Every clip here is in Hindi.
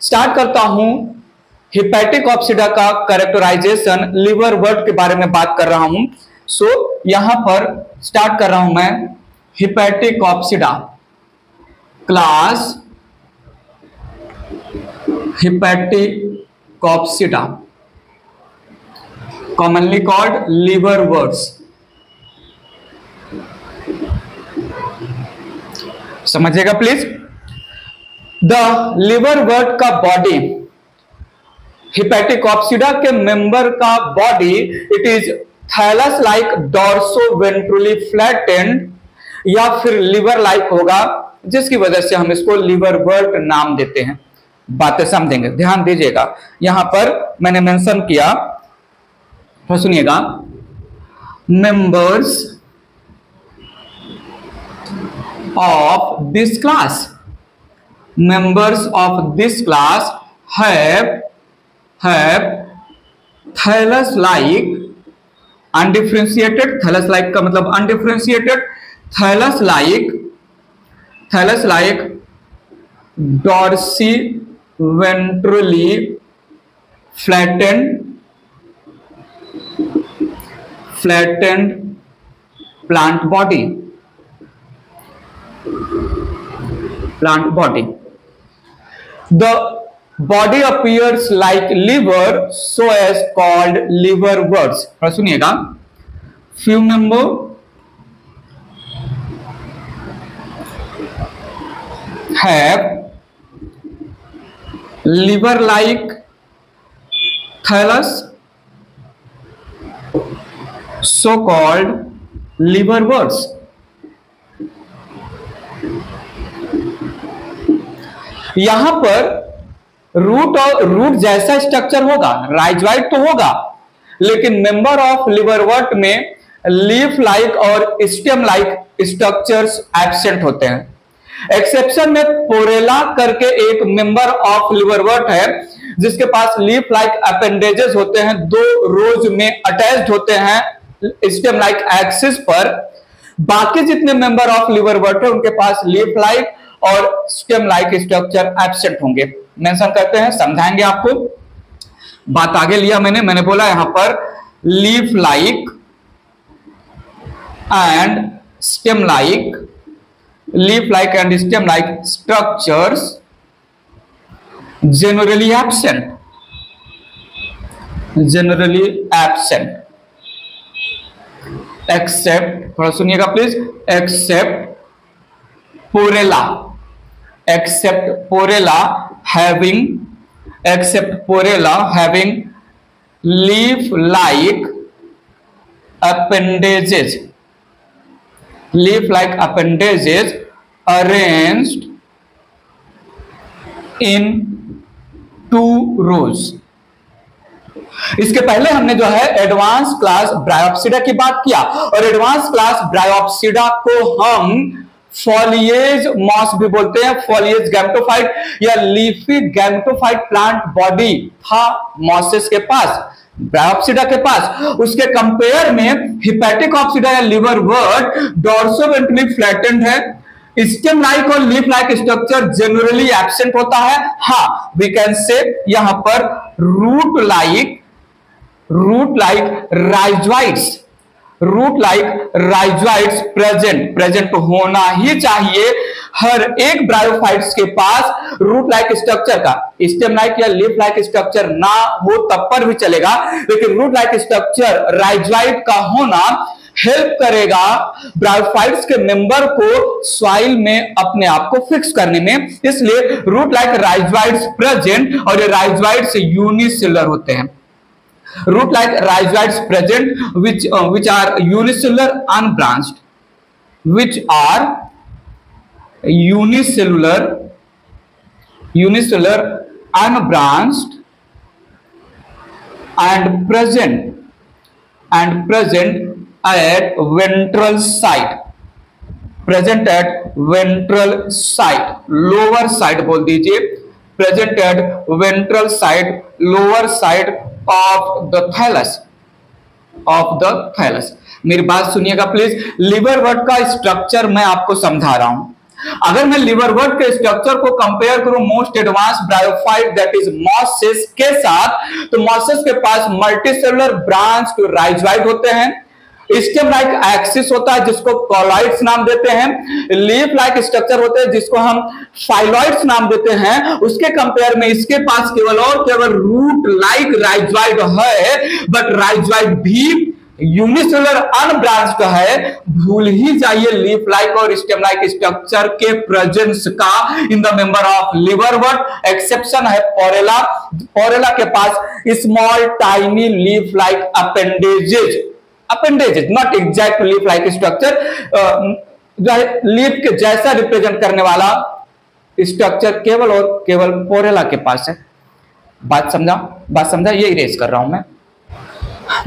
स्टार्ट करता हूं हिपैटिक ऑप्सिडा का कैरेक्टराइजेशन, लिवर वर्ट के बारे में बात कर रहा हूं। सो यहां पर स्टार्ट कर रहा हूं मैं hepaticopsida class hepaticopsida commonly called liverworts. समझिएगा प्लीज। द लिवर वर्ट का बॉडी, हिपैटिक ऑप्सिडा के मेंबर का body, it is thallus like dorsoventrally flattened या फिर लिवर लाइक होगा, जिसकी वजह से हम इसको लिवर वर्ट नाम देते हैं। बातें समझेंगे, ध्यान दीजिएगा। यहां पर मैंने मेंशन किया, तो सुनिएगा, members of this class, members of this class have thallus like undifferentiated, thallus like का मतलब undifferentiated, thallus like dorsiventrally flattened plant body. The body appears like liver, so as called liver worts. सुनिएगा, few member have liver like thallus, so called liver worts. यहां पर रूट और रूट जैसा स्ट्रक्चर होगा, राइजोइड तो होगा, लेकिन मेंबर ऑफ लिवर वर्ट में लीफ लाइक और स्टेम लाइक स्ट्रक्चर्स एब्सेंट होते हैं। एक्सेप्शन में पोरेला करके एक मेंबर ऑफ लिवर वर्ट है, जिसके पास लीफ लाइक अपेंडेजेस होते हैं, 2 रोज में अटैच्ड होते हैं स्टेम लाइक एक्सिस पर। बाकी जितने मेंबर ऑफ लिवर वर्ट है उनके पास लीफ लाइक और स्टेम लाइक स्ट्रक्चर एब्सेंट होंगे। मेंशन करते हैं, समझाएंगे आपको। बात आगे लिया मैंने बोला यहां पर leaf like and stem like, leaf like and stem like structures generally absent except, थोड़ा सुनिएगा please, except porella having leaf like appendages arranged in 2 rows. इसके पहले हमने जो है एडवांस क्लास ब्रायोप्सिडा की बात किया, और एडवांस क्लास ब्रायोप्सिडा को हम फॉलिएज मॉस भी बोलते हैं। फॉलिएज गैमेटोफाइट या लीफी गैमेटोफाइट प्लांट बॉडी था मॉसेस के पास, ब्रायोप्सिडा के पास। उसके कंपेयर में हिपैटिक ऑप्सिडा या लिवर वर्ट डॉर्सोवेंट्रली फ्लैटेंड है, स्टेम लाइक और leaf like structure generally absent होता है। हाँ, वी कैन से यहां पर रूट लाइक राइजोइड्स प्रेजेंट होना ही चाहिए हर एक ब्रायोफाइट्स के पास। रूट लाइक स्ट्रक्चर का, स्टेम लाइक या लीफ लाइक स्ट्रक्चर ना हो तब पर भी चलेगा, लेकिन रूट लाइक स्ट्रक्चर राइजोइड का होना हेल्प करेगा ब्रायोफाइट्स के मेंबर को सॉइल में अपने आप को फिक्स करने में। इसलिए रूट लाइक राइजोइड्स प्रेजेंट, और ये राइजोइड्स यूनिसेलुलर होते हैं। root like rhizoids present which are unicellular unbranched, which are unicellular unbranched and present at ventral side, lower side बोल दीजिए, present at ventral side, lower side of the thallus. मेरी बात सुनिएगा प्लीज। लिवर वर्ट का स्ट्रक्चर मैं आपको समझा रहा हूं। अगर मैं लिवरवर्ट के स्ट्रक्चर को कंपेयर करूं most advance bryophyte that is mosses के साथ, तो मॉसेस के पास मल्टीसेलुलर ब्रांच राइजोइड होते हैं, स्टेम लाइक एक्सिस होता है जिसको कॉलॉइड्स नाम देते हैं, लीफ लाइक स्ट्रक्चर होते हैं जिसको हम फाइलॉइड्स नाम देते हैं। उसके कंपेयर में इसके पास केवल और केवल रूट लाइक राइजोइड है, बट राइजोइड भी यूनिसेलुलर अनब्रांच्ड है। भूल ही जाइए लीफ लाइक और स्टेम लाइक स्ट्रक्चर के प्रेजेंस का in the member of liverwort. Exception है पोरेला। पोरेला के पास small tiny leaf like appendages, not exact leaf like structure, जो है लीफ के जैसा रिप्रेजेंट करने वाला स्ट्रक्चर केवल और केवल पोरेला के पास है। बात समझा, ये इरेज कर रहा हूं मैं।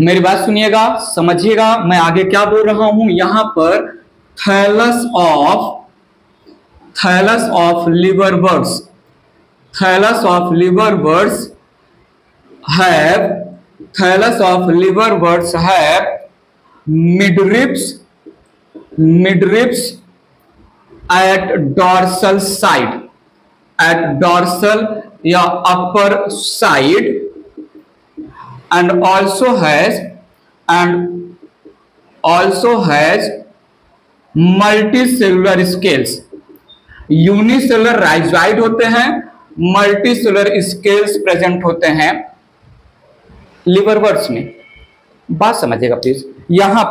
मेरी बात सुनिएगा, समझिएगा मैं आगे क्या बोल रहा हूं। यहां पर thallus of liverworts have midribs at dorsal side, at dorsal या upper side, and also has multicellular scales. Unicellular rhizoid होते हैं, मल्टीसेलुलर स्केल्स प्रेजेंट होते हैं लिवरवर्ट्स में। बात समझिएगा प्लीज। यहां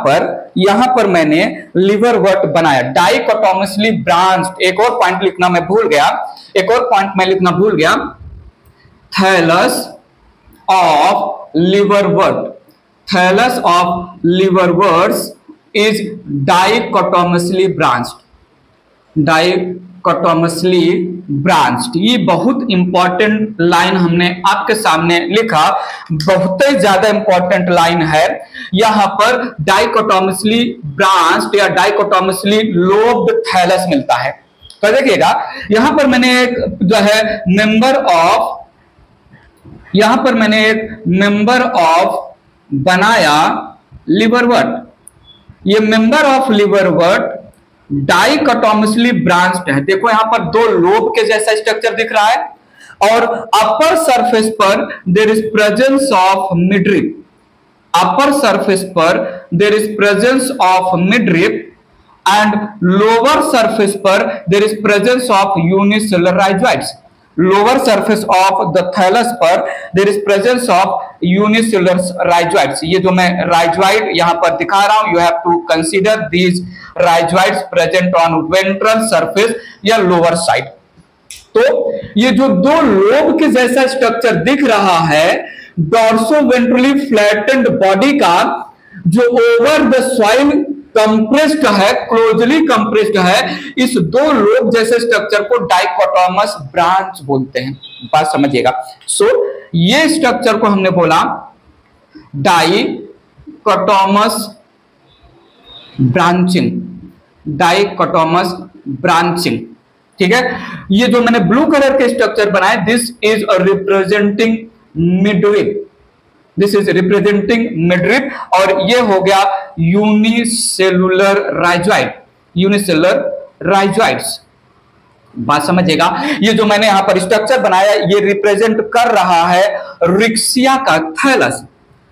पर मैंने लिवरवर्ट बनाया डाइकोटोमसली ब्रांच्ड। एक और पॉइंट लिखना मैं भूल गया, thallus of liverworts is dichotomously branched. ये बहुत इंपॉर्टेंट लाइन हमने आपके सामने लिखा, बहुत ही ज्यादा इंपॉर्टेंट लाइन है। यहां पर डाइकोटोमसली ब्रांच्ड या डाइकोटोमसली लोब्ड थैलस मिलता है। तो देखिएगा यहां पर मैंने एक जो है मेंबर ऑफ बनाया लिवरवर्ट। ये member of liverwort dichotomously branched है। देखो यहां पर दो लोब के जैसा स्ट्रक्चर दिख रहा है, और अपर सरफेस पर there is presence of midrib, and lower surface पर there is presence of unicellular rhizoids. Lower surface of the thallus पर there is presence of unicellular rhizoids. ये जो मैं राइजोइड यहां पर दिखा रहा हूं, you have to consider these rhizoids present on ventral surface या लोअर साइड। तो ये जो दो लोब के जैसा स्ट्रक्चर दिख रहा है डॉर्सोवेंट्रली फ्लैटेंड बॉडी का, जो ओवर द सॉइल कंप्रेस्ड है, क्लोजली कंप्रेस्ड है, इस दो लोब जैसे स्ट्रक्चर को डाइकोटोमस ब्रांच बोलते हैं। बात समझिएगा। सो ये स्ट्रक्चर को हमने बोला डाइकोटोमस ब्रांचिंग। ठीक है, ये जो मैंने ब्लू कलर के स्ट्रक्चर बनाए, दिस इज रिप्रेजेंटिंग मिडरिप, और ये हो गया यूनिसेलुलर राइजोइड्स। बात समझिएगा। ये जो मैंने यहां पर स्ट्रक्चर बनाया, ये रिप्रेजेंट कर रहा है रिक्सिया का थैलस।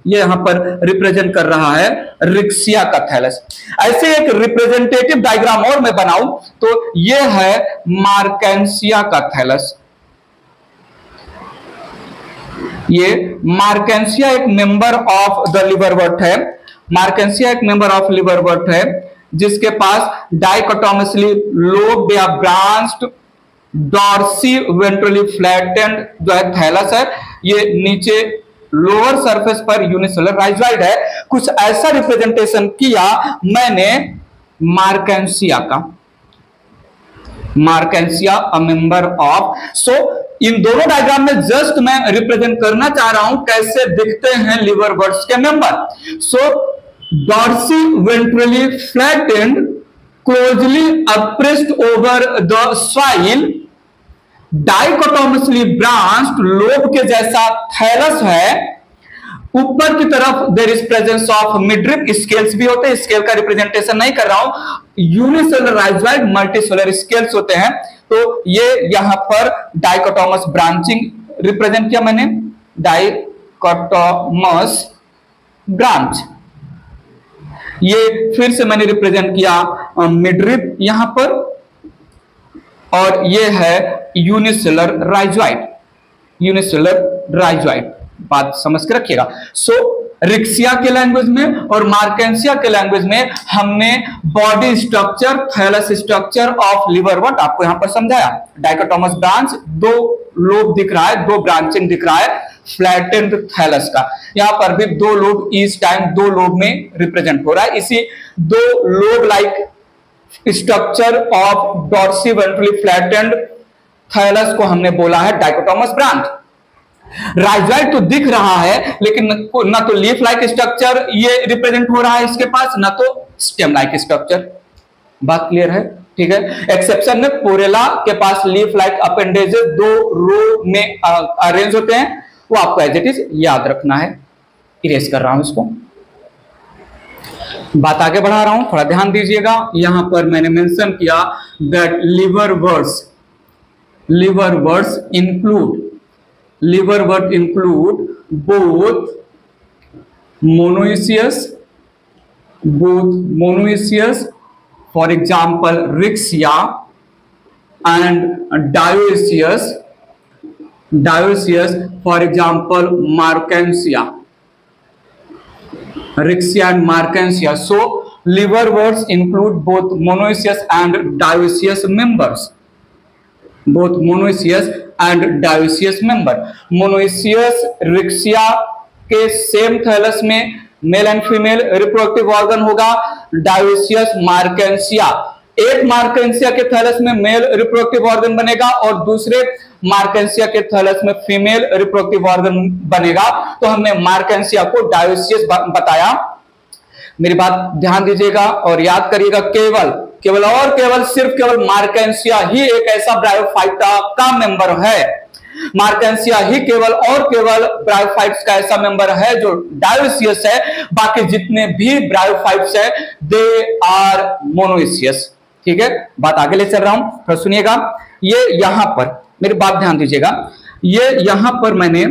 ये यहां पर रिप्रेजेंट कर रहा है रिक्सिया का थैलस। ऐसे एक रिप्रेजेंटेटिव डायग्राम और मैं बनाऊं तो ये है मार्केंसिया का थैलस। ये मार्केंसिया एक मेंबर ऑफ द लिवरवर्ट है, जिसके पास डाइकोटोमसली लोब्ड या ब्रांच्ड डॉर्सी वेंट्रली फ्लैटेंड जो है थैलस है। ये नीचे लोअर सरफेस पर यूनिसेलुलर राइजोइड है। कुछ ऐसा रिप्रेजेंटेशन किया मैंने मार्केंसिया अ मेंबर ऑफ। सो इन दोनों डायग्राम में जस्ट मैं रिप्रेजेंट करना चाह रहा हूं कैसे दिखते हैं लिवरवर्ट्स के member. So dorsiventrally flattened, closely appressed over the soil, dichotomously branched lobe के जैसा थैलस है, ऊपर की तरफ there is presence of midrib scales भी होते हैं, स्केल का रिप्रेजेंटेशन नहीं कर रहा हूं, यूनिसेलुलर राइजोइड मल्टीसेलुलर स्केल्स होते हैं। तो ये यहां पर डाइकोटोमस ब्रांचिंग रिप्रेजेंट किया मैंने, डाइकोटोमस ब्रांच। ये फिर से मैंने रिप्रेजेंट किया मिडरिप यहां पर, और ये है यूनिसेलुलर राइजोइड, यूनिसेलुलर राइजोइड। बात समझ के रखिएगा। सो रिक्सिया के लैंग्वेज में और मार्केंसिया के लैंग्वेज में हमने body structure, thallus structure of liverwort आपको यहां पर समझाया। डाइकोटोमस ब्रांच, दो लोब दिख रहा है, दो ब्रांचिंग दिख रहा है फ्लैटेंड थैलस का। यहां पर भी दो लोब ईच टाइम दो लोब में रिप्रेजेंट हो रहा है। इसी दो lobe like structure of dorsiventrally flattened thallus को हमने बोला है डाइकोटोमस ब्रांच। राइजोइड तो दिख रहा है, लेकिन ना तो लीफ लाइक स्ट्रक्चर ये रिप्रेजेंट हो रहा है इसके पास, ना तो स्टेम लाइक स्ट्रक्चर। बात क्लियर है? ठीक है। एक्सेप्शन में पोरेला के पास लीफ लाइक अपेंडेजेस दो रो में अरेंज होते हैं, वो आपको एज इट इज याद रखना है। इरेज कर रहा हूं इसको, बात आगे बढ़ा रहा हूं, थोड़ा ध्यान दीजिएगा। यहां पर मैंने मेंशन किया that liverworts include both monoecious, for example rixia, and dioecious, for example markensia, rixia and markensia. So liverworts include both monoecious and dioecious members, both monoecious and dioecious member। Monoecious Riccia के सेम थैलस में mail and female reproductive organ होगा। डायोसियस मार्केंसिया, एक मार्केंसिया के थैलस में मेल रिप्रोडक्टिव ऑर्गन बनेगा और दूसरे मार्केंसिया के थैलस में फीमेल रिप्रोडक्टिव ऑर्गन बनेगा। तो हमने मार्केंसिया को डायोसियस बताया। मेरी बात ध्यान दीजिएगा और याद करिएगा, केवल सिर्फ मार्केंसिया ही एक ऐसा ब्रायोफाइटा का मेंबर है, मार्केंसिया ही केवल ब्रायोफाइट्स का ऐसा मेंबर है जो डायोसियस है। बाकी जितने भी ब्रायोफाइट्स है दे आर मोनोइसियस। ठीक है, बात आगे ले चल रहा हूं, थोड़ा सुनिएगा। ये यहां पर मेरी बात ध्यान दीजिएगा, ये यहां पर मैंने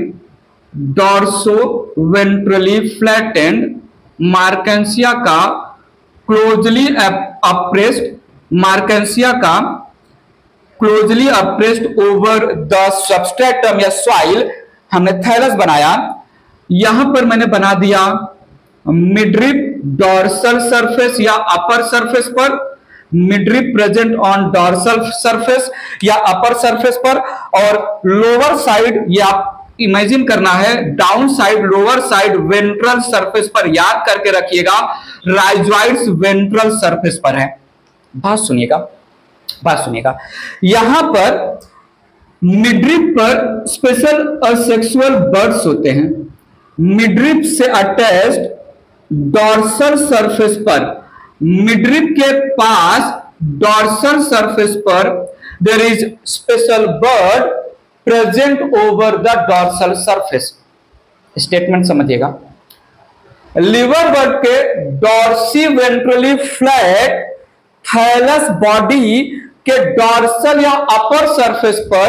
डॉर्सो वेंट्रली फ्लैटेंड मार्केंसिया का क्लोजली अप्रेस्ड, मार्केंसिया का closely appressed over the substratum या सॉइल हमने थैलस बनाया। यहां पर मैंने बना दिया मिडरिप डॉर्सल सरफेस या अपर सरफेस पर, midrib present on dorsal surface या अपर सरफेस पर, और लोअर साइड या इमेजिन करना है down side lower side ventral surface पर, याद करके रखिएगा राइजोइड्स वेंट्रल सरफेस पर है। बात सुनिएगा, यहां पर मिडरिप पर स्पेशल असेक्सुअल बर्ड्स होते हैं। मिडरिप से अटैच्ड डॉर्सल सरफेस पर, मिडरिप के पास डॉर्सल सरफेस पर there is special bud present over the dorsal surface. Statement समझिएगा, लिवरवर्ट के dorsiventrally flat thallus body के डॉर्सल या अपर सरफेस पर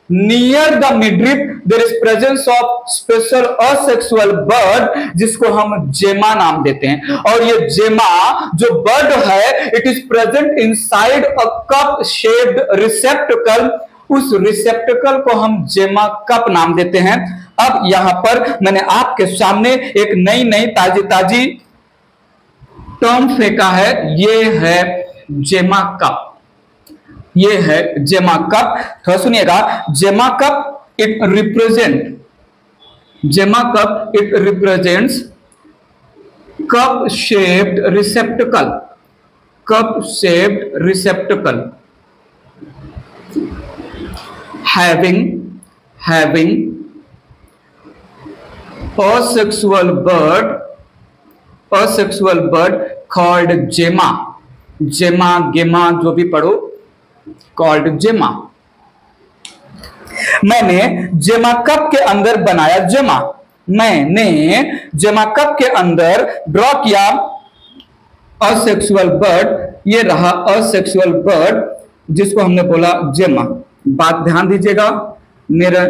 near the midrib there is presence of special asexual bud, जिसको हम जेमा नाम देते हैं। और ये जेमा जो बर्ड है, it is present inside a cup shaped रिसेप्टिकल, उस रिसेप्टिकल को हम जेमा कप नाम देते हैं। अब यहां पर मैंने आपके सामने एक नई ताजी टर्म फेंका है, ये है जेमा कप, ये है जेमा कप। थोड़ा सुनिएगा, जेमा cup it represents cup shaped रिसेप्टिकल having asexual bird called gemma, gemma जो भी पढ़ो, called gemma। मैंने जेमा कप के अंदर बनाया जेमा। मैंने जेमा कप के अंदर ड्रॉ किया असेक्सुअल बर्ड, ये रहा असेक्सुअल बर्ड जिसको हमने बोला जेमा। बात ध्यान दीजिएगा, मेरा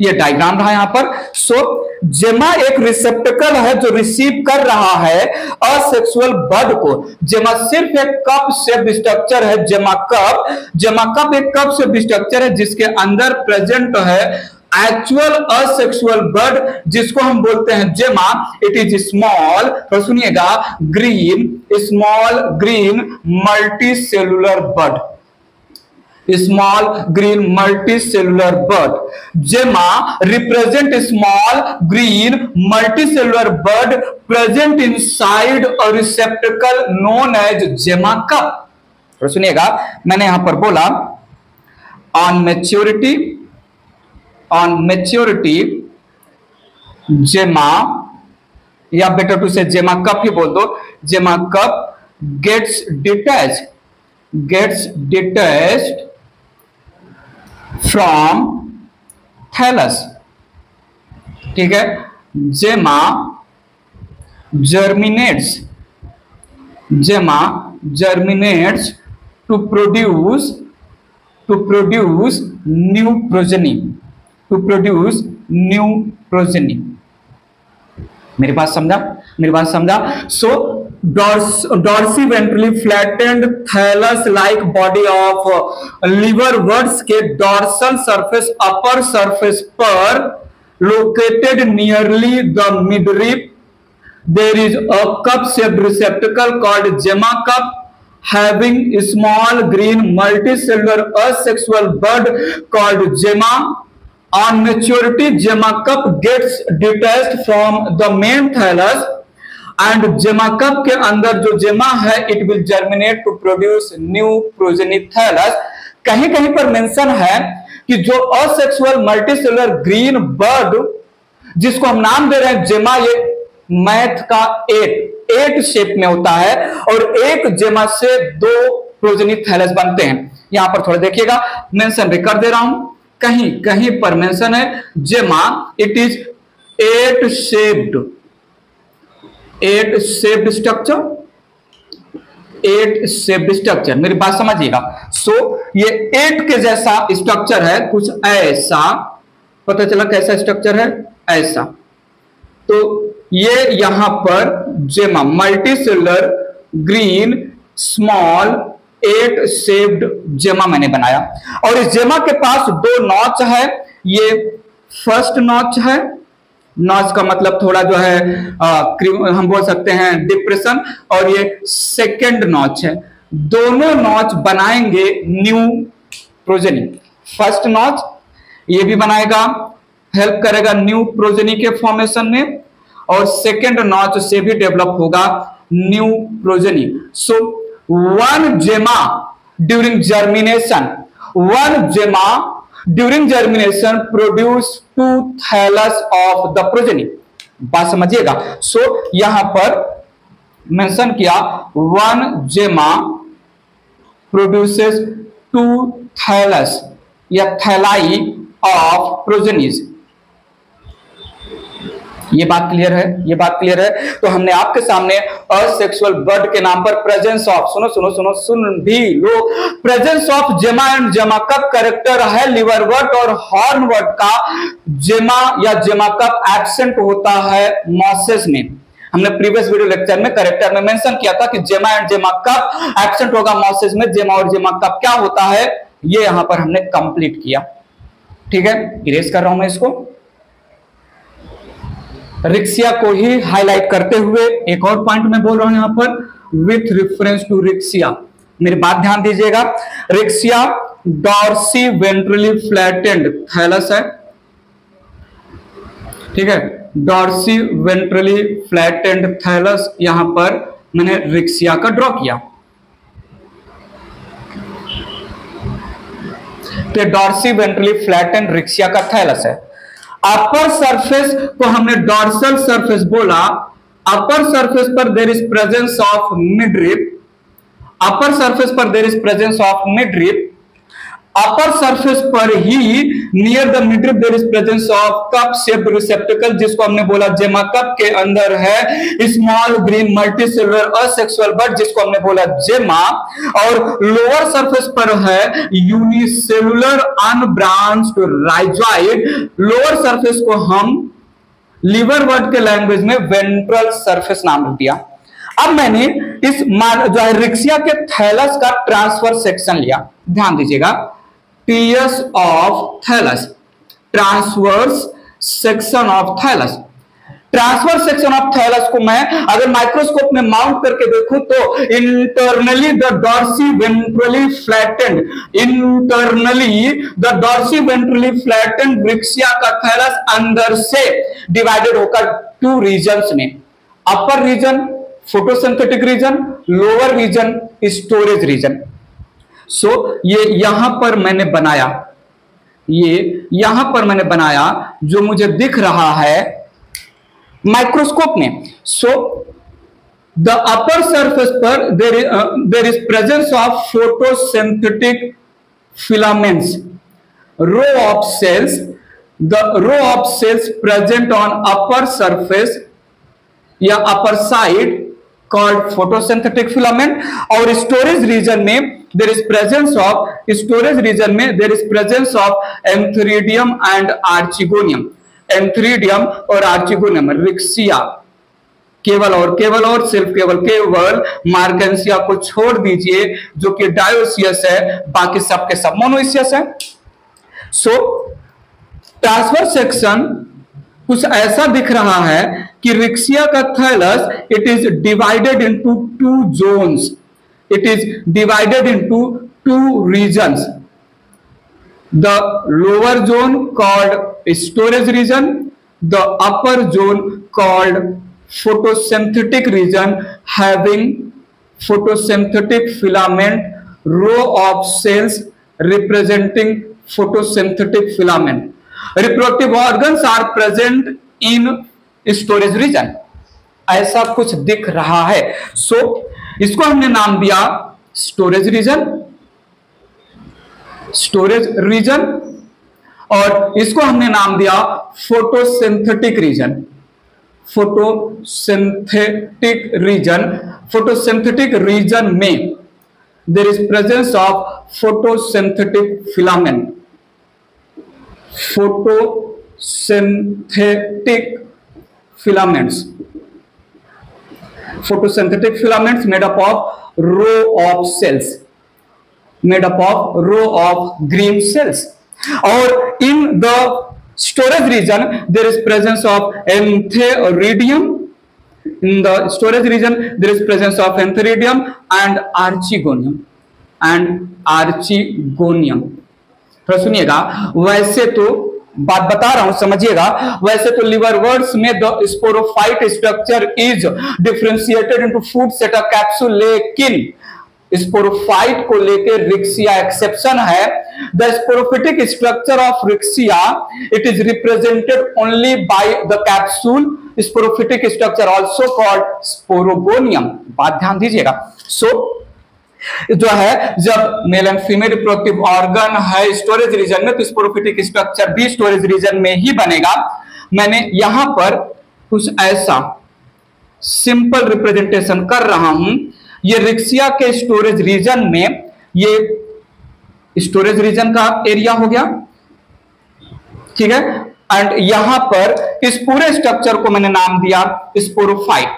ये डायग्राम रहा यहां पर। सो जेमा एक रिसेप्टिकल है जो रिसीव कर रहा है असेक्सुअल बर्ड को। जेमा सिर्फ एक कप शेप्ड स्ट्रक्चर है, जेमा कप। जेमा कप एक कप शेप्ड स्ट्रक्चर है जिसके अंदर प्रेजेंट है एक्चुअल असेक्सुअल बर्ड जिसको हम बोलते हैं जेमा। इट इज स्मॉल, तो सुनिएगा, green, small green multi cellular bird, small green multi cellular bird. Gemma represent small green multi cellular bird present inside a receptacle known as gemma cup. तो सुनिएगा, मैंने यहां पर बोला ऑन मैच्योरिटी जेमा, या बेटर टू से जेमा कप ही बोल दो, gemma cup gets detached from thallus. ठीक है, जेमा germinates to produce new progeny। मेरी बात समझा। So dorsiventrally flattened thallus like body of liverworts के डॉर्सल सरफेस अपर सरफेस पर located nearly the midrib there is a cup shaped receptacle called gemma cup having a small green multicellular asexual bud called gemma। On maturity, gemma cup gets detached from the main thallus and gemma cup के अंदर जो gemma है it will germinate to produce new progeny thallus। कहीं कहीं पर मेंशन है कि जो असेक्सुअल मल्टीसेलुलर ग्रीन बर्ड जिसको हम नाम दे रहे हैं जेमा, ये मैथ का 8 शेप में होता है और एक जेमा से 2 प्रोजेनी थैलस बनते हैं। यहां पर थोड़ा देखिएगा, मेंशन भी कर दे रहा हूं, कहीं कहीं पर मेंशन है जेमा इट इज 8 शेप्ड स्ट्रक्चर। मेरी बात समझिएगा। सो ये 8 के जैसा स्ट्रक्चर है, कुछ ऐसा, पता चला कैसा स्ट्रक्चर है, ऐसा। तो ये यहां पर जेमा मल्टीसेलुलर ग्रीन स्मॉल 8 शेप्ड जेमा मैंने बनाया और इस जेमा के पास 2 नॉच है। ये फर्स्ट नॉच है, नॉच का मतलब थोड़ा जो है हम बोल सकते हैं डिप्रेशन, और ये सेकंड नॉच है। दोनों नॉच बनाएंगे न्यू प्रोजेनी। फर्स्ट नॉच ये भी बनाएगा, हेल्प करेगा न्यू प्रोजेनी के फॉर्मेशन में, और सेकेंड नॉच से भी डेवलप होगा new progeny. So one gemma during germination produce 2 thallus of the progeny. बात समझिएगा। सो यहां पर मेंशन किया 1 जेमा प्रोड्यूसेस 2 थैलस या थैलाई ऑफ प्रोजेनीज। ये बात क्लियर है। तो हमने आपके सामने असेक्सुअल बर्ड के नाम पर प्रेजेंस ऑफ, सुन भी लो, प्रेजेंस ऑफ जेमा एंड जेमा कप कैरेक्टर है लिवरवर्ट और हॉर्नवर्ट का। जेमा या जेमा कप एब्सेंट होता है मॉसेस में। हमने प्रीवियस वीडियो लेक्चर में कैरेक्टर में मेंशन किया था कि जेमा एंड जेमा कप एब्सेंट होगा मॉसेस में। जेमा और जेमा कप क्या होता है ये यहां पर हमने कंप्लीट किया। ठीक है, इरेज कर रहा हूं मैं इसको। रिक्सिया को ही हाईलाइट करते हुए एक और पॉइंट में बोल रहा हूं यहां पर, विथ रेफरेंस टू रिक्सिया। मेरी बात ध्यान दीजिएगा। Riccia dorsiventrally flattened thallus है। ठीक है, डॉर्सी वेंट्रली फ्लैटेंड थैलस यहां पर मैंने रिक्सिया का ड्रॉ किया। तो डॉर्सी वेंट्रली फ्लैटेंड रिक्सिया का थैलस है। अपर सरफेस को हमने डॉर्सल सरफेस बोला। अपर सरफेस पर there is presence of midrib. Upper surface पर there is presence of midrib upper surface पर ही near the middle there is presence of cup shaped receptacle, जिसको हमने बोला जेमा कप के अंदर है small green multicellular asexual bud, जिसको हमने बोला जेमा। और लोअर सरफेस पर है unicellular unbranched rhizoid. Lower surface को हम लिवरवर्ट के लैंग्वेज में वेंट्रल सरफेस नाम दिया। अब मैंने इस जो है रिक्सिया के थैलस का ट्रांसफर सेक्शन लिया, ध्यान दीजिएगा, TS of thallus, transverse section of thallus. Transfer section of thallus को मैं अगर माइक्रोस्कोप में माउंट करके देखूं तो internally the dorsiventrally flattened, internally the dorsiventrally flattened Riccia का थैलस अंदर से डिवाइडेड होकर 2 रीजन्स में, upper region photosynthetic region, lower region storage region. So ये यहां पर मैंने बनाया, ये यहां पर मैंने बनाया जो मुझे दिख रहा है माइक्रोस्कोप में। सो द अपर सरफेस पर there is presence of photosynthetic filaments, row of cells, the row of cells present on upper surface या upper side called photosynthetic filament। और स्टोरेज रीजन में there is presence of, storage region में there is presence of antheridium and archegonium, antheridium और आर्चिगोनियम। रिक्सिया केवल और सिर्फ केवल मार्केंसिया को छोड़ दीजिए जो कि डायोसियस है, बाकी सबके सब मोनोइसियस है। सो ट्रांसफर सेक्शन कुछ ऐसा दिख रहा है कि रिक्सिया का thallus it is divided into 2 zones, it is divided into 2 regions, the lower zone called storage region, the upper zone called photosynthetic region having photosynthetic filament, row of cells representing photosynthetic filament. Reproductive organs are present in storage region, ऐसा कुछ दिख रहा है। सो इसको हमने नाम दिया स्टोरेज रीजन, स्टोरेज रीजन, और इसको हमने नाम दिया photosynthetic region, photosynthetic region. Photosynthetic region में there is presence of photosynthetic filament, photosynthetic filaments, photosynthetic filaments made up of row of cells, made up of row of green cells। और in the storage region there is presence of antheridium, in the storage region there is presence of antheridium and archegonium, तो सुनिएगा, वैसे तो बात बता रहा हूं समझिएगा, वैसे तो लिवरवर्ट्स में the sporophyte structure is differentiated into food seta capsule, लेकिन स्पोरोफाइट को लेकर रिक्सिया एक्सेप्शन है। The sporophytic structure of Riccia it is represented only by the capsule sporophytic structure also called sporogonium. बात ध्यान दीजिएगा। सो जो है जब mail and female reproductive organ है स्टोरेज रीजन में, तो स्पोरोफिटिक स्ट्रक्चर भी स्टोरेज रीजन में ही बनेगा। मैंने यहां पर कुछ ऐसा सिंपल रिप्रेजेंटेशन कर रहा हूं। ये रिक्सिया के स्टोरेज रीजन में, ये स्टोरेज रीजन का एरिया हो गया, ठीक है। एंड यहां पर इस पूरे स्ट्रक्चर को मैंने नाम दिया sporophyte,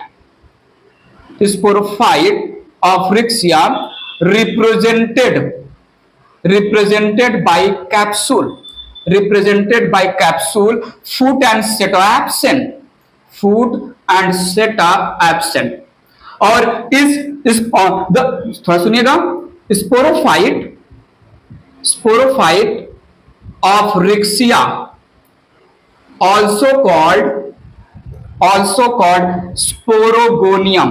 sporophyte of Rixia represented by capsule, represented by capsule, foot and seta absent, foot and seta absent। और इस थोड़ा सुनिएगा, sporophyte of Rixia also called sporogonium,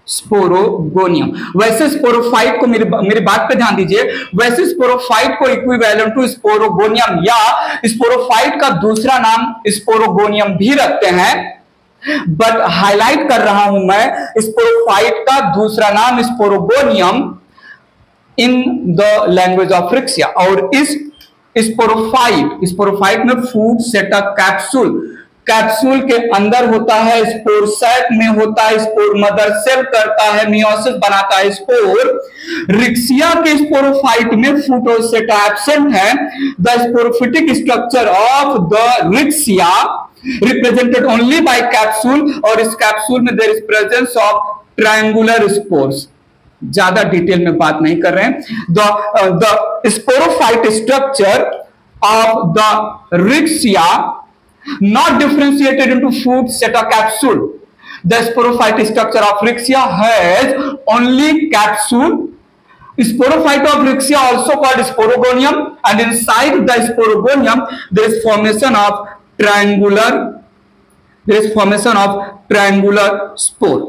sporogonium. वैसे स्पोरोफाइट को मेरी बात पे ध्यान दीजिए, वैसे स्पोरोफाइट को इक्विवेलेंट टू स्पोरोगोनियम या स्पोरोफाइट का दूसरा नाम स्पोरोगोनियम भी रखते हैं, बट हाईलाइट कर रहा हूं मैं स्पोरोफाइट का दूसरा नाम sporogonium in the language of Riccia. और इस स्पोरोफाइट में फूड सेटा कैप्सूल के अंदर होता है, स्पोर सैक में होता है, स्पोर मदर सेल करता है, मियोसिस बनाता है स्पोर। रिक्सिया के स्पोरोफाइट में फूटोसेटा एब्सेंट है। The sporophytic structure of the Riccia represented only by capsule, और इस कैप्सूल में there is presence of triangular spores. ज्यादा डिटेल में बात नहीं कर रहे हैं। The sporophyte structure of the Riccia not differentiated into food seta capsule. The sporophyte structure of Rixia has only capsule. Sporophyte of Rixia also called sporogonium, and inside the sporogonium there is formation of triangular spore.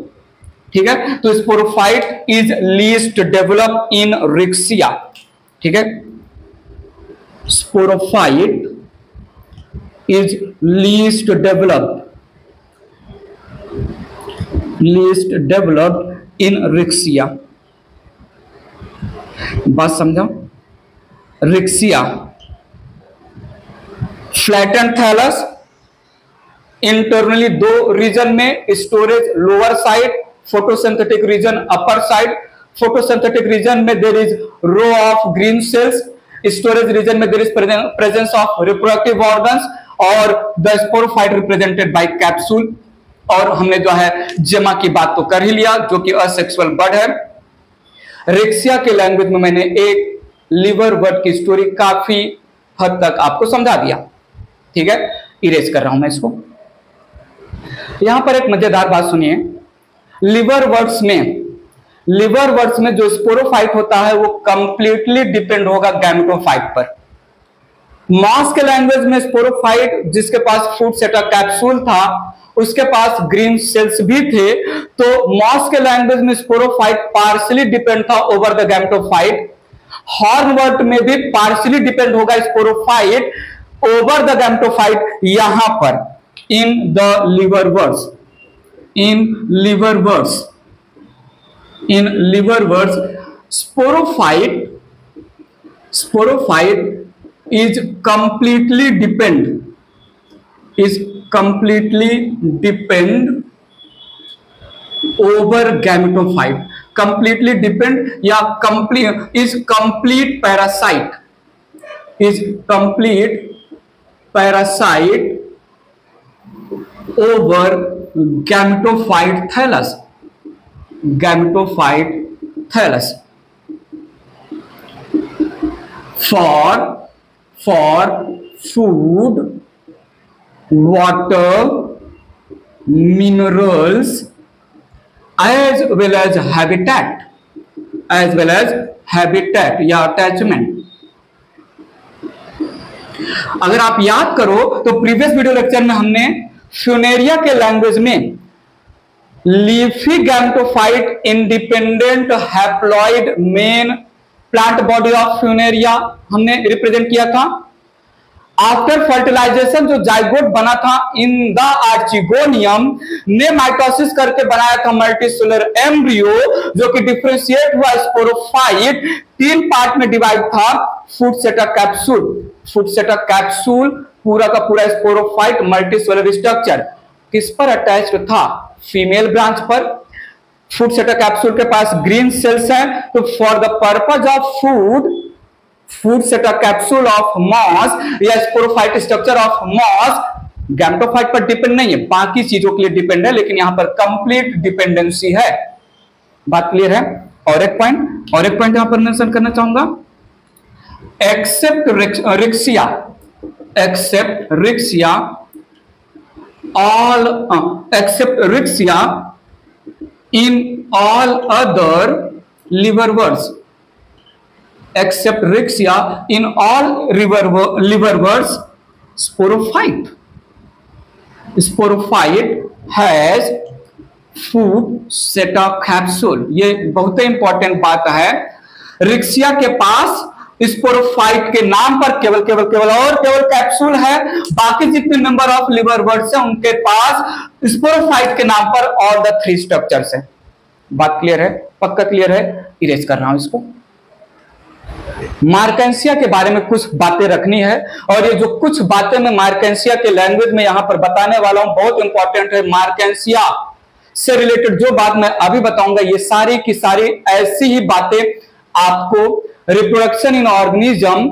ठीक है, तो sporophyte is least developed in Rixia. ठीक है, sporophyte is least developed in Rixia. बात समझो। रिक्सिया फ्लैटन थैलस, इंटरनली दो रीजन में storage, lower side, photosynthetic region upper side. Photosynthetic region में there is row of green cells, storage region में there is presence of reproductive organs, और the sporophyte represented by capsule. और हमने जो है जेमा की बात तो कर ही लिया, जो कि असेक्सुअल बर्ड है। रिक्सिया के लैंग्वेज में मैंने एक लिवर बर्ड की स्टोरी काफी हद तक आपको समझा दिया। ठीक है, इरेज कर रहा हूं मैं इसको। यहां पर एक मजेदार बात सुनिए। लिवर बर्ड्स में जो स्पोरोफाइट होता है वो कंप्लीटली डिपेंड होगा गैमेटोफाइट पर। मॉस के लैंग्वेज में स्पोरोफाइट जिसके पास फूड सेटा कैप्सूल था, उसके पास ग्रीन सेल्स भी थे, तो मॉस के लैंग्वेज में स्पोरोफाइट पार्शियली डिपेंड था ओवर द गैमेटोफाइट। हॉर्नवर्ट में भी पार्शियली डिपेंड होगा स्पोरोफाइट ओवर द गैमेटोफाइट। यहां पर in the liver birds sporophyte is completely depend over gametophyte. Completely depend या is complete parasite over gametophyte thallus. For food, water, minerals, as well as habitat या attachment। अगर आप याद करो तो प्रीवियस वीडियो लेक्चर में हमने फ्यूनेरिया के लैंग्वेज में leafy gametophyte independent haploid main plant body of Funaria हमने रिप्रेजेंट किया था। आफ्टर फर्टिलाइजेशन जो जाइगोट बना था इन द आर्चिगोनियम ने माइटोसिस करके बनाया था मल्टीसेलुलर एम्ब्रियो, जो कि डिफरेंशिएट हुआ स्पोरोफाइट। 3 पार्ट में डिवाइड था। फूड सेटा कैप्सूल पूरा का पूरा स्पोरोफाइट मल्टीसेलुलर स्ट्रक्चर किस पर अटैच्ड था? फीमेल ब्रांच पर। फूड सेटा कैप्सूल के पास ग्रीन सेल्स हैं, तो for the purpose of foot seta capsule of moss या sporophyte structure of moss gametophyte पर डिपेंड नहीं है, बाकी चीजों के लिए डिपेंड है, लेकिन यहां पर कंप्लीट डिपेंडेंसी है। बात क्लियर है? और एक पॉइंट यहां पर मेंशन करना चाहूंगा। Except Riccia in all other liverworts, except Rixia, in all liverworts, sporophyte has food seta capsule। ये बहुत ही इंपॉर्टेंट बात है। रिक्सिया के पास स्पोरोफाइट के नाम पर केवल कैप्सूल है। बाकी जितने मेंबर ऑफ लिवरवर्ट्स हैं उनके पास स्पोरोफाइट के नाम पर ऑल द 3 स्ट्रक्चर्स है। बात क्लियर है? पक्का क्लियर है? इरेज कर रहा हूं इसको। मार्केंसिया के बारे में कुछ बातें रखनी है, और ये जो कुछ बातें मैं मार्केंसिया के लैंग्वेज में यहां पर बताने वाला हूं बहुत इंपॉर्टेंट है। मार्केंसिया से रिलेटेड जो बात मैं अभी बताऊंगा ये सारी की सारी ऐसी ही बातें आपको रिप्रोडक्शन इन ऑर्गेनिज्म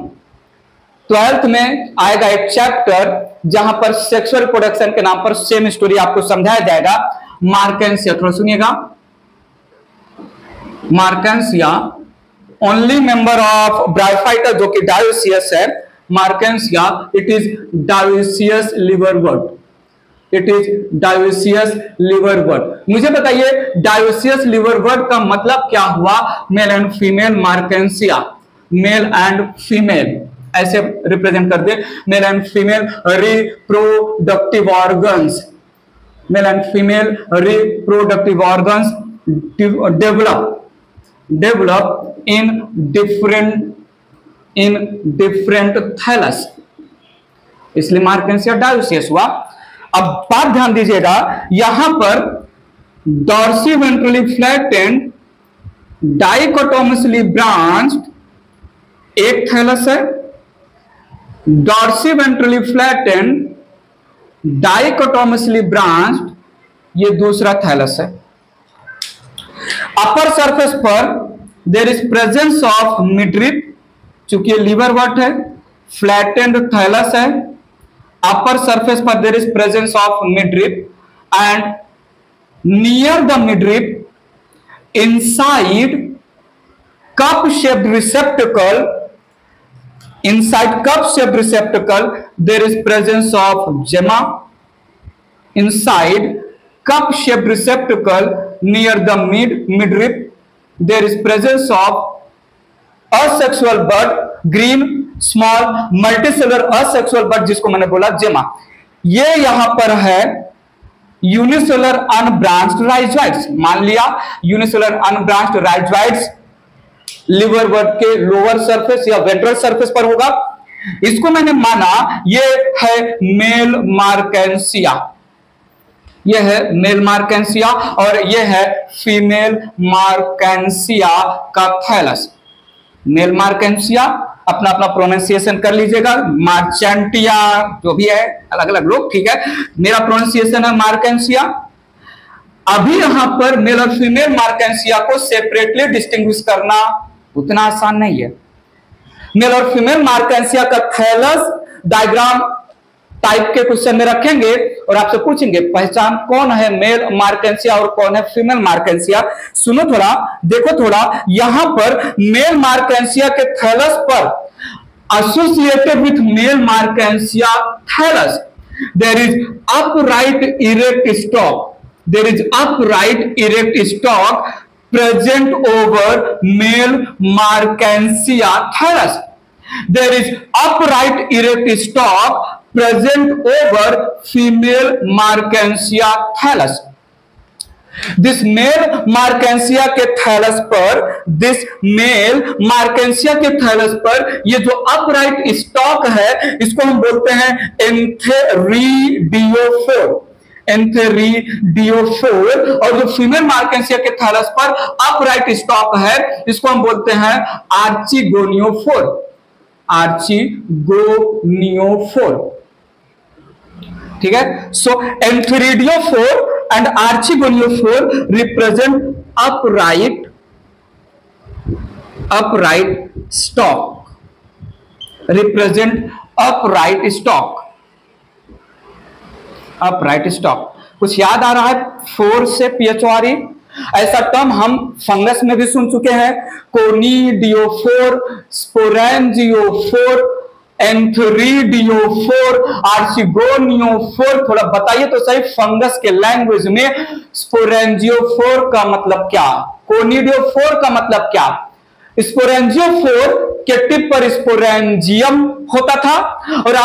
12th में आएगा एक चैप्टर जहां पर सेक्सुअल रिप्रोडक्शन के नाम पर सेम स्टोरी आपको समझाया जाएगा। मार्केंसिया थोड़ा सुनिएगा। Marchantia only member of Bryophyta जो कि डायोसियस है। Marchantia it is dioecious liverwort, it is dioecious liverwort. मुझे बताइए डायोसियस लिवरवर्ट का मतलब क्या हुआ? Male and female Marchantia, male and female ऐसे रिप्रेजेंट कर दे। Male and female reproductive organs, male and female reproductive organs develop in different thallus, इसलिए मार्केंसिया डायोसियस हुआ। अब बात ध्यान दीजिएगा, यहां पर dorsiventrally flattened dichotomously branched एक थैलस है, dorsiventrally flattened dichotomously branched ये दूसरा थैलस है। अपर सरफेस पर there is presence of midrib, चूंकि ये लिवरवर्ट है, फ्लैटेंड थैलस है। अपर सरफेस पर there is presence of midrib and near the midrib inside cup shaped receptacle, inside cup shaped receptacle there is presence of gemma. Inside cup shaped receptacle near the midrib there is presence of asexual bud, green small multicellular asexual bud जिसको मैंने बोला जेमा। ये यहां पर है यूनिसेलुलर अनब्रांच्ड राइजोइड्स। मान लिया यूनिसेलुलर अनब्रांच्ड राइजोइड्स लिवरवर्ट के लोअर सरफेस या वेंट्रल सरफेस पर होगा। इसको मैंने माना ये है मेल मार्केंसिया, ये है मेल मार्केंसिया और ये है फीमेल मार्केंसिया का थैलस। मेल मार्केंसिया अपना अपना प्रोनाउंसिएशन कर लीजिएगा, मार्चेंटिया जो भी है, अलग अलग लोग, ठीक है। मेरा प्रोनाउंसिएशन है मार्केंसिया। अभी यहां पर मेल और फीमेल मार्केंसिया को सेपरेटली डिस्टिंग्विश करना उतना आसान नहीं है। मेल और फीमेल मार्केंसिया का थैलस डायग्राम टाइप के क्वेश्चन में रखेंगे और आपसे पूछेंगे पहचान कौन है मेल मार्केंसिया और कौन है फीमेल मार्केंसिया। सुनो थोड़ा, देखो थोड़ा, यहां पर मेल मार्केंसिया के थैलस पर associated with male Marchantia thallus there is upright erect stalk, there is upright erect stalk present over male markensia thallus. There is upright erect stalk present over female markensia thallus. This male markensia के थैलस पर, this male markensia के थैलस पर ये जो upright stalk है इसको हम बोलते हैं एंथेरिडियोफोर, एंथेरिडियोफोर। और जो फीमेल मार्केंसिया के थैलस पर अपराइट स्टॉक है इसको हम बोलते हैं आर्चिगोनियोफोर, आर्चिगोनियोफोर, ठीक है। So antheridiophore and archegoniophore represent upright stalk, represent upright stalk, upright stalk. कुछ याद आ रहा है? फोर से PHORE ऐसा टर्म हम फंगस में भी सुन चुके हैं, कोनिडियोफोर, स्पोरेंजियोफोर, एंथेरिडियोफोर, आर्चिगोनियोफोर। थोड़ा बताइए तो सही, फंगस के लैंग्वेज में स्पोरेंजियोफोर का मतलब क्या, कोनिडियोफोर का मतलब क्या? स्पोरेंजियोफोर के टिप पर स्पोरेंजियम होता था और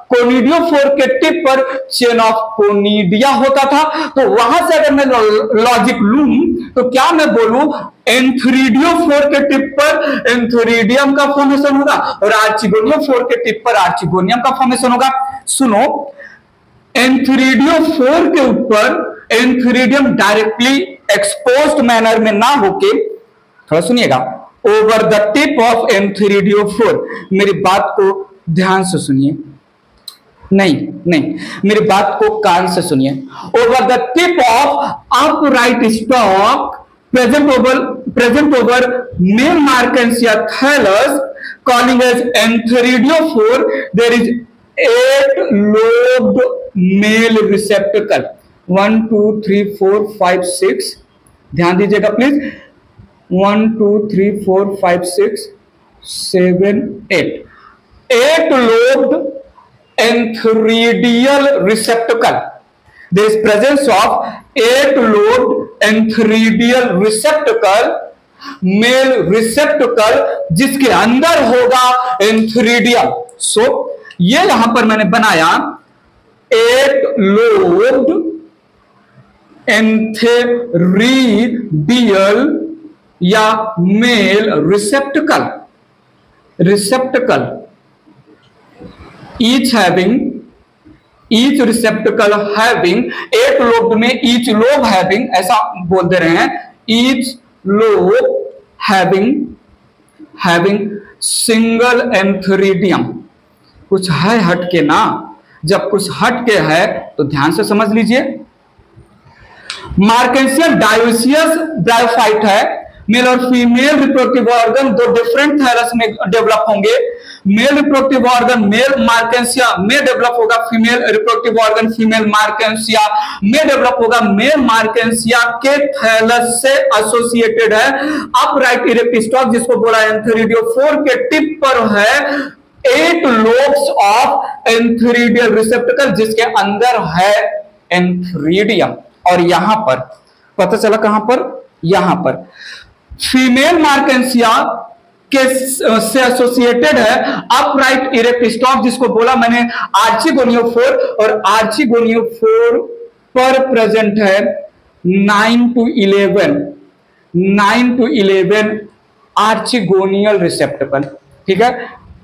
कोनिडियोफोर के टिप पर चेन ऑफ कोनिडिया होता था। तो वहां से अगर मैं लॉजिक लूं तो क्या मैं बोलूं एंथेरिडियोफोर के टिप पर एंथेरिडियम का फॉर्मेशन होगा और आर्चिगोनियोफोर के टिप पर आर्चिगोनियम का फॉर्मेशन होगा। सुनो, एंथेरिडियोफोर के ऊपर एंथेरिडियम डायरेक्टली एक्सपोज्ड मैनर में ना होके, थोड़ा सुनिएगा, ओवर द टिप ऑफ एंथेरिडियोफोर। मेरी बात को ध्यान से सुनिए, नहीं नहीं, मेरी बात को कान से सुनिए। Over the tip of upright stalk present over male Marchantia thallus calling as antheridiophore there is 8 lobed male receptacle. 1 2 3 4 5 6, ध्यान दीजिएगा please. 1 2 3 4 5 6 7 8 lobed entheridial receptacle. There is presence of 8 lobed entheridial receptacle, male receptacle, जिसके अंदर होगा entheridium. So ये यहां पर मैंने बनाया 8 lobed entheridial या male receptacle each receptacle having 8 lobe में each lobe having, ऐसा बोल दे रहे हैं, each lobe having single entheridium। कुछ है हटके ना, जब कुछ हटके है तो ध्यान से समझ लीजिए। मार्केंसिया डायोसियस ब्रायोफाइट है। मेल और फीमेल रिप्रोडक्टिव ऑर्गन दो डिफरेंट थैलस में डेवलप होंगे। मेल रिप्रोडक्टिव ऑर्गन मेल मार्केंसिया में डेवलप होगा, फीमेल रिप्रोडक्टिव ऑर्गन फीमेल मार्केंसिया में डेवलप होगा। मेल मार्केंसिया के थैलस से एसोसिएटेड है अपराइट इरेक्ट स्टॉक, जिसको बोला एंथेरिडियोफोर के टिप पर है 8 लोब्स ऑफ एंथेरिडियल रिसेप्टिकल, जिसके अंदर है एंथेरिडियम। और यहां पर पता चला कहां पर, यहां पर फीमेल मार्केंसिया के से एसोसिएटेड है अपराइट इरेक्ट स्टॉक, जिसको बोला मैंने आर्चिगोनियोफोर, और आर्चिगोनियोफोर पर प्रेजेंट है 9 to 11 आर्चिगोनियल रिसेप्टिकल। ठीक है,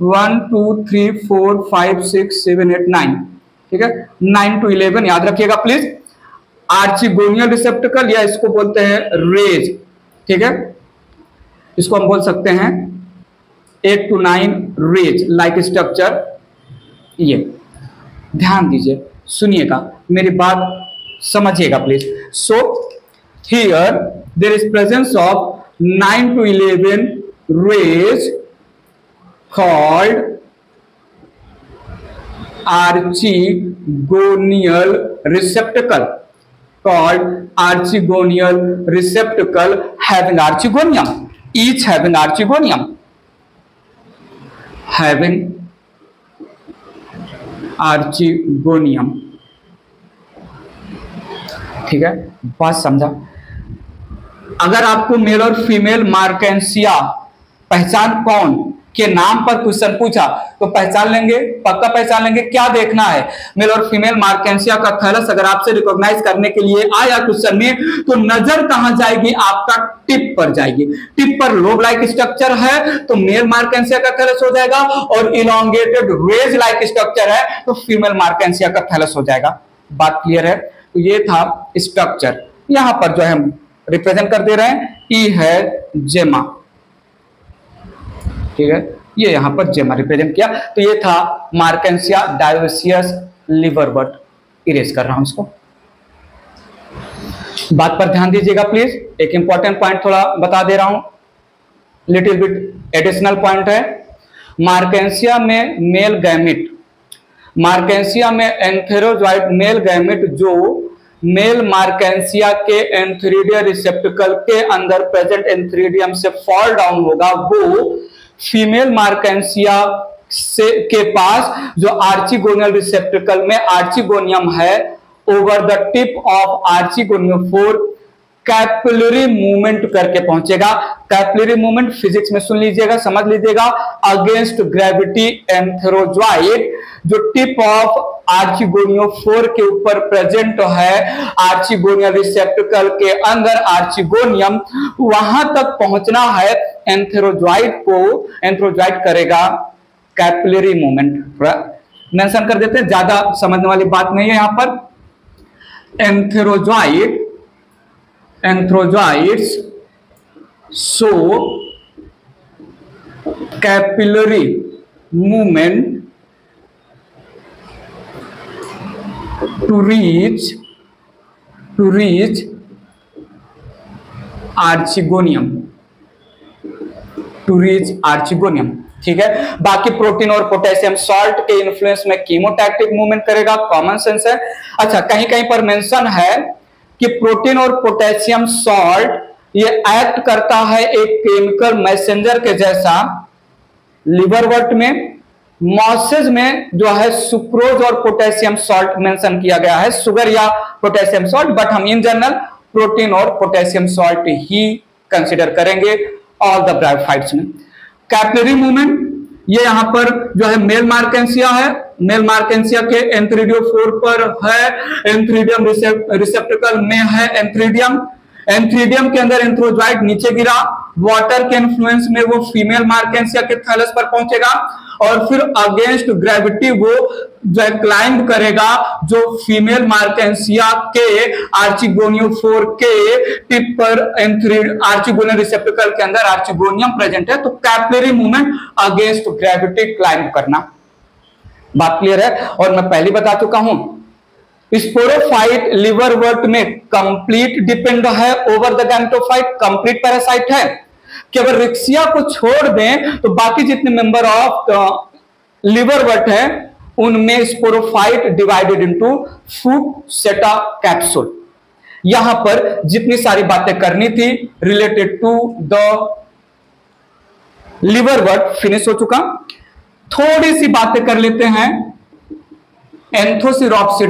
1 2 3 4 5 6 7 8 9, ठीक है, 9 to 11 याद रखिएगा प्लीज। आर्चिगोनियल रिसेप्टिकल या इसको बोलते हैं रेज, ठीक है, इसको हम बोल सकते हैं 8 to 9 रेज लाइक स्ट्रक्चर। ये ध्यान दीजिए, सुनिएगा, मेरी बात समझिएगा please. So here there is presence of 9 to 11 rays called archegonial receptacle, having archegonium, each having archegonium, ठीक है, बात समझा। अगर आपको मेल और फीमेल मार्केंसिया पहचान कौन के नाम पर क्वेश्चन पूछा तो पहचान लेंगे, पक्का पहचान लेंगे। क्या देखना है, मेल और फीमेल मार्केंसिया का थैलस अगर आपसे रिकॉग्नाइज करने के लिए आया क्वेश्चन में तो नजर कहां जाएगी, आपका टिप पर जाएगी। टिप पर लोब लाइक स्ट्रक्चर है तो मेल मार्केंसिया का थैलस हो जाएगा, और इलोंगेटेड रेज लाइक स्ट्रक्चर है तो फीमेल मार्केंसिया का थैलस हो जाएगा। बात क्लियर है? तो ये था स्ट्रक्चर। यहां पर जो है हम रिप्रेजेंट कर दे रहे हैं, ई है जेमा, ठीक है, ये यहां पर जेमा रिप्रेजेंट किया। तो ये था मार्केंसिया डायोसियस लिवरवर्ट। इरेज कर रहा हूं इसको। बात पर ध्यान दीजिएगा प्लीज। एक इंपॉर्टेंट पॉइंट थोड़ा बता दे रहा हूं, लिटिल बिट एडिशनल पॉइंट है। मार्केंसिया में मेल गैमेट, मार्केंसिया में एंथेरोजॉइड मेल गैमेट जो मेल मार्केंसिया के एंथेरिडियल रिसेप्टिकल के अंदर प्रेजेंट एंथेरिडियम से फॉल डाउन होगा, वो फीमेल मार्केंसिया से के पास जो आर्चिगोनियल रिसेप्टिकल में आर्चिगोनियम है, over the tip of archegoniophore capillary movement करके पहुंचेगा। कैपिलरी मूवमेंट फिजिक्स में सुन लीजिएगा, समझ लीजिएगा। अगेंस्ट ग्रेविटी एंथेरोजॉइड जो टिप ऑफ आर्चिगोनियोफोर के ऊपर प्रेजेंट है आर्चिगोनियल रिसेप्टिकल के अंदर आर्चिगोनियम, वहां तक पहुंचना है एंथेरोजॉइड को। एंथेरोजॉइड करेगा कैपिलरी मूवमेंट, मेंशन कर देते हैं, ज्यादा समझने वाली बात नहीं है यहां पर। Antherozoids show capillary movement to reach archegonium, ठीक है। बाकी प्रोटीन और पोटेशियम सॉल्ट के इन्फ्लुएंस में कीमोटैक्टिक मूवमेंट करेगा, कॉमन सेंस है। अच्छा, कहीं कहीं पर मेंशन है कि प्रोटीन और पोटेशियम सॉल्ट ये एक्ट करता है एक केमिकल मैसेंजर के जैसा। लिवरवर्ट में, मॉसेज में जो है सुक्रोज और पोटेशियम सॉल्ट मेंशन किया गया है, शुगर या पोटेशियम सॉल्ट, बट हम इन जनरल प्रोटीन और पोटेशियम सॉल्ट ही कंसीडर करेंगे ऑल द ब्रायोफाइट्स में। कैपिलरी मूवमेंट, ये यहां पर जो है मेल मार्केंसिया है, मेल मार्केंसिया के एंथ्रीडियोफोर पर है, एंथ्रीडियम रिसेप्टिकल में है एंथ्रीडियम के अंदर एंथ्रोजॉइड नीचे गिरा, वाटर के इन्फ्लुएंस में वो फीमेल मार्केंसिया के थैलस पर पहुंचेगा और फिर अगेंस्ट ग्रेविटी वो जो क्लाइंब करेगा, जो फीमेल मार्केंसिया के आर्चिगोनियोफोर के टिप पर आर्चिगोनियल रिसेप्टिकल के अंदर आर्चिगोनियम प्रेजेंट है। तो capillary movement against gravity climb करना, बात क्लियर है। और मैं पहले बता चुका हूं, स्पोरोफाइट लिवरवर्ट में कंप्लीट डिपेंड है over the gametophyte, complete parasite है। केवल रिक्सिया को छोड़ दें तो बाकी जितने मेंबर ऑफ लिवरवर्ट है उनमें sporophyte divided into foot seta capsule. यहां पर जितनी सारी बातें करनी थी related to the liverwort finish हो चुका। थोड़ी सी बातें कर लेते हैं एंथोसिरोप्सिड